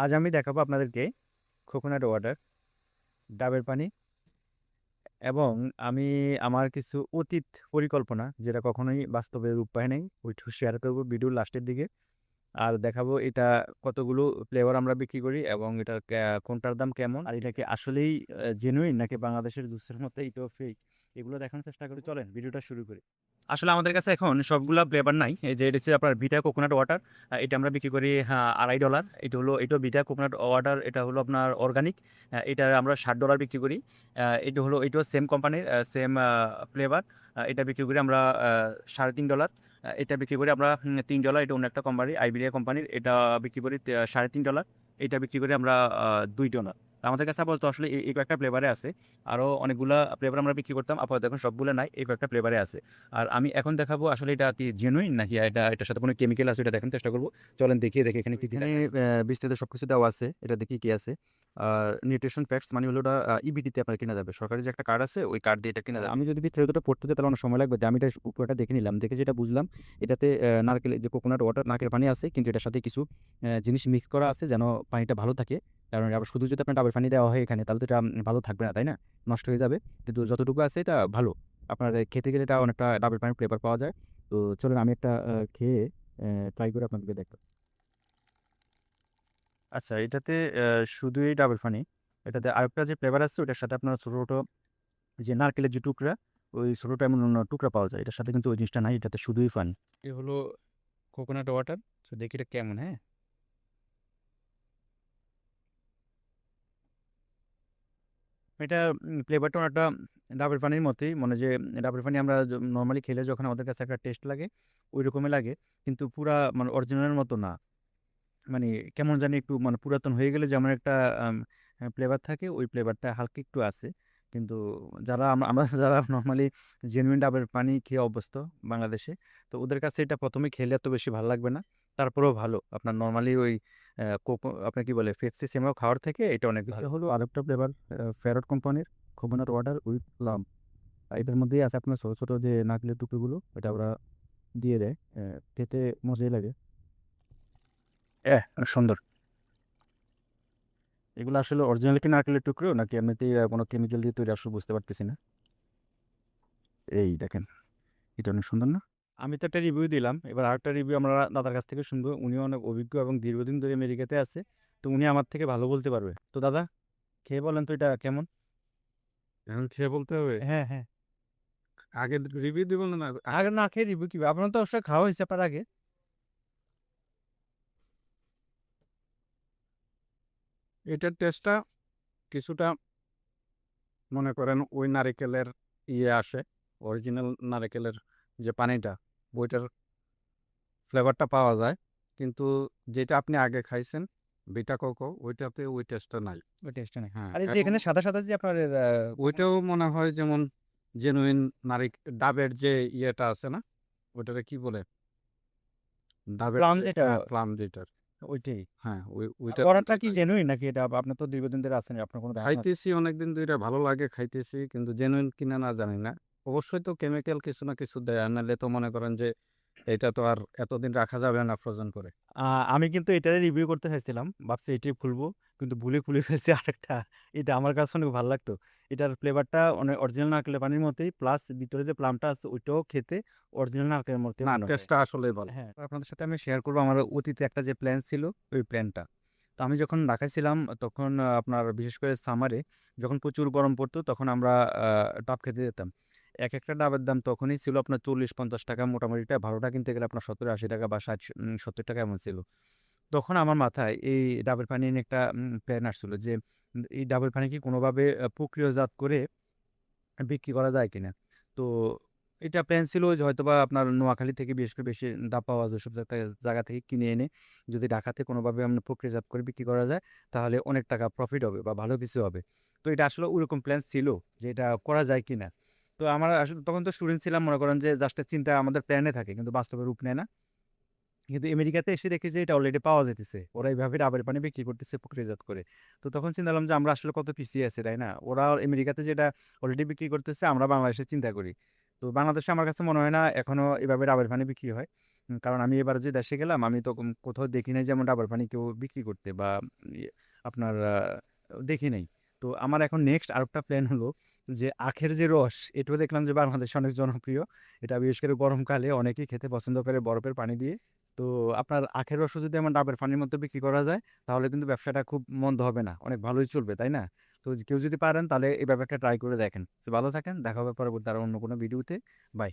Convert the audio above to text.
আজ আমি দেখাবো আপনাদেরকে কোকোনাট ওয়াটার, ডাবের পানি এবং আমি আমার কিছু অতীত পরিকল্পনা যেটা কখনোই বাস্তবে রূপ পায় নাই ওইটু শেয়ার করবো ভিডিওর লাস্টের দিকে। আর দেখাবো এটা কতগুলো ফ্লেভার আমরা বিক্রি করি এবং এটার কোনটার দাম কেমন, আর এটা কি আসলেই জেনুইন নাকি বাংলাদেশের জুসের মতো এটাও ফেক, এগুলো দেখানোর চেষ্টা করি। চলেন ভিডিওটা শুরু করি। আসলে আমাদের কাছে এখন সবগুলা ফ্লেভার নাই। এই যে এটা হচ্ছে আপনার ভিটা কোকোনাট ওয়াটার, এটা আমরা বিক্রি করি $2.5। এটা ভিটা কোকোনাট ওয়াটার, এটা হলো আপনার অর্গানিক, এটা আমরা $60 বিক্রি করি। এটাও সেম কোম্পানির সেম ফ্লেভার, এটা বিক্রি করি আমরা $3.5। এটা বিক্রি করি আমরা $3। এটা অন্য একটা কোম্পানি, আইবেরিয়া কোম্পানির, এটা বিক্রি করি $3.5। এটা বিক্রি করি আমরা $2। আমাদের কাছে আপাতত আসলে এই কয়েকটা ফ্লেভারে আছে। আরও অনেকগুলা ফ্লেভার আমরা বিক্রি করতাম, আপাতত এখন সবগুলো নাই, এই কয়েকটা ফ্লেভারে আছে। আর আমি এখন দেখাবো আসলে এটা কি জেনুইন নাকি এটার সাথে কোনো কেমিক্যাল আছে, এটা দেখার চেষ্টা করবো। চলেন দেখিয়ে দেখি এখানে কি কি এখানে বিস্তারিত সবকিছু দেওয়া আছে, এটা দেখি কি আছে। আর নিউট্রিশন ফ্যাক্টস মানে হলো ওটা ইবিটিতে আপনার কিনা যাবে, সরকারি যে একটা কার্ড আছে ওই কার্ড দিয়ে এটা কিনা যাবে। আমি যদি বিস্তারিতটা পড়তে যাই তাহলে অনেক সময় লাগবে, যে আমি এটা উপরটা দেখে নিলাম, দেখে যেটা বুঝলাম এটাতে নারকেল যে কোকোনাট ওয়াটার নারকেল পানি আছে, কিন্তু এটার সাথে কিছু জিনিস মিক্স করা আছে যেন পানিটা ভালো থাকে। কারণ আবার শুধু যদি আপনার ডাবের পানি দেওয়া হয় এখানে তাহলে তো এটা ভালো থাকবে না, তাই না? নষ্ট হয়ে যাবে। কিন্তু যতটুকু আছে এটা ভালো, আপনার খেতে গেলে এটা অনেকটা ডাবের পানির ফ্লেভার পাওয়া যায়। তো চলুন আমি একটা খেয়ে ট্রাই করে আপনাদেরকে দেখো। আচ্ছা, এটাতে শুধুই ডাবের পানি, এটাতে আরেকটা যে ফ্লেভার আছে ওটার সাথে আপনার ছোটো ছোটো যে নারকেলের যে টুকরা, ওই ছোটোটা এমন অন্য টুকরা পাওয়া যায়, এটার সাথে কিন্তু ওই জিনিসটা নাই, এটাতে শুধুই পানি। এ হলো কোকোনাট ওয়াটার। তো দেখি এটা কেমন। হ্যাঁ, এটা ফ্লেভারটা অনেকটা ডাবের পানির মতোই, মানে যে ডাবের পানি আমরা নর্মালি খেলে যখন আমাদের কাছে একটা টেস্ট লাগে ওই রকমই লাগে, কিন্তু পুরা মানে অরিজিনালের মতো না। মানে কেমন জানি একটু মানে পুরাতন হয়ে গেলে যেমন একটা ফ্লেভার থাকে, ওই ফ্লেভারটা হালকা একটু আছে। কিন্তু যারা আমরা যারা নর্মালি জেনুইন ডাবের পানি খেয়ে অভ্যস্ত বাংলাদেশে, তো ওদের কাছে এটা প্রথমে খেলে এত বেশি ভালো লাগবে না। তারপরেও ভালো, আপনার নর্মালি ওই কোকো আপনার কি বলে পেপসি সেমাও খাওয়ার থেকে এটা অনেক ভালো। এটা হলো আরেকটা ফ্লেভার, ফেরট কোম্পানির কোকোনাট ওয়াটার উইথ প্লাম। এটার মধ্যেই আছে আপনার ছোট ছোট যে নারকেলের টুকরোগুলো, এটা ওরা দিয়ে দেয়। খেতে মজাই লাগে। অনেক সুন্দর। এগুলো আসলে অরিজিনাল কি নারকেলের টুকরো নাকি এমনিতেই কোনো কেমিক্যাল দিয়ে তৈরি, আসলে বুঝতে পারতেছি না। এই দেখেন, এটা অনেক সুন্দর না? আমি তো একটা রিভিউ দিলাম, এবার আরেকটা রিভিউ আমরা দাদার কাছ থেকে শুনবো। উনিও অনেক অভিজ্ঞ এবং দীর্ঘদিন ধরে আমেরিকাতে আছে, তো উনি আমার থেকে ভালো বলতে পারবে। তো দাদা, খেয়ে বলেন তো এটা কেমন। এখন খেয়ে বলতে হবে। হ্যাঁ, হ্যাঁ। আগে রিভিউ দিব না না আগে না খেয়ে রিভিউ কি, আপনার তো অবশ্যই খাওয়া হয়েছে আপনার আগে। এটার টেস্টটা কিছুটা মনে করেন ওই নারিকেলের আসে, অরিজিনাল নারিকেলের যে পানিটা, ওইটার ফ্লেভারটা পাওয়া যায়। কিন্তু যেটা আপনি আগে খাইছেন বিটা কোকো, ওইটাতে ওই টেস্টটা নাই। ওই টেস্টটা নেই। হ্যাঁ, আর এই যে এবং এখানে সাদা সাদা যে আপনার ওইটাও মনে হয় যেমন জেনুইন ডাবের যে ইয়েটা আছে না, ওইটারে কি বলে, ডাবের প্লাম যে, যেটা, হ্যাঁ, প্লাম যেটার। ওইটাই। হ্যাঁ, আর ওইটার ওরাটা মতোই কি লাগে। জেনুইন নাকি এটা? আপনার তো দীর্ঘদিন ধরে আছেন, আপনার কোনো ধারণা আছে? খাইতেছি অনেকদিন ধরে, ভালো লাগে খাইতেছি, কিন্তু জেনুইন কিনা না জানি না। অবশ্যই তো কেমিক্যাল কিছু না কিছু দেয়, নাহলে তো মনে করেন যে এটা তো আর এতদিন রাখা যাবে না ফ্রোজেন করে। আমি কিন্তু এটারই রিভিউ করতে চাইছিলাম, ভাবছি এটাই খুলবো, কিন্তু ভুলে খুলে ফেলছি আরেকটা। এটা আমার কাছে অনেক ভালো লাগতো। এটার ফ্লেভারটা অনেক অরিজিনাল নারকেলের পানির মতোই, প্লাস ভিতরে যে প্লামটা আছে ওইটাও খেতে অরিজিনাল নারকেলের মতোই না, মনে হয়। টেস্টটা আসলেই ভালো। হ্যাঁ, তো আপনাদের সাথে আমি শেয়ার করবো আমার অতীতে একটা যে প্ল্যান ছিল, ওই প্ল্যানটা। তো আমি যখন ঢাকায় ছিলাম তখন আপনার বিশেষ করে সামারে যখন প্রচুর গরম পড়তো তখন আমরা ডাব খেতে যেতাম। এক একটা ডাবের দাম তখনই ছিল আপনার 40-50 টাকা, মোটামুটি ভালোটা কিনতে গেলে আপনার 70-80 টাকা বা 60-70 টাকা এমন ছিল। তখন আমার মাথায় এই ডাবের পানি নিয়ে একটা প্ল্যান আসছিল যে এই ডাবের পানি কি কোনোভাবে প্রক্রিয়াজাত করে বিক্রি করা যায় কিনা। তো এটা প্ল্যান ছিল যে হয়তোবা আপনার নোয়াখালী থেকে বিশেষ করে বেশি ডাব পাওয়া যায়, সব জায়গা থেকে কিনে এনে যদি ঢাকাতে কোনোভাবে আমরা প্রক্রিয়াজাত করে বিক্রি করা যায় তাহলে অনেক টাকা প্রফিট হবে বা ভালো কিছু হবে। তো এটা আসলে ওরকম প্ল্যান ছিল যে এটা করা যায় কিনা। তো আমার আসলে তখন তো স্টুডেন্ট ছিলাম, মনে করেন যে জাস্ট চিন্তা আমাদের প্ল্যানে থাকে কিন্তু বাস্তবে রূপ নেয় না। কিন্তু আমেরিকাতে এসে দেখি যে এটা অলরেডি পাওয়া যেতেছে, ওরা এইভাবে ডাবের পানি বিক্রি করতেছে প্রক্রিয়াজাত করে। তো তখন চিন্তা করলাম যে আমরা আসলে কত পিছিয়ে আছি, তাই না? ওরা আমেরিকাতে যেটা অলরেডি বিক্রি করতেছে আমরা বাংলাদেশে চিন্তা করি। তো বাংলাদেশে আমার কাছে মনে হয় না এখনো এভাবে ডাবের পানি বিক্রি হয়। কারণ আমি এবার যে দেশে গেলাম আমি তো কোথাও দেখি নাই যেমন ডাবের পানি কেউ বিক্রি করতে বা আপনার দেখি নাই। তো আমার এখন নেক্সট আরেকটা প্ল্যান হলো যে আখের যে রস, এটাও দেখলাম যে বাংলাদেশে অনেক জনপ্রিয়। এটা বিশেষ করে গরমকালে অনেকেই খেতে পছন্দ করে বরফের পানি দিয়ে। তো আপনার আখের রসও যদি আমার ডাবের পানির মধ্যে বিক্রি করা যায় তাহলে কিন্তু ব্যবসাটা খুব মন্দ হবে না, অনেক ভালোই চলবে, তাই না? তো কেউ যদি পারেন তাহলে এই ব্যাপারটা ট্রাই করে দেখেন। তো ভালো থাকেন, দেখা হবে পরবর্তী আর অন্য কোনো ভিডিওতে। বাই।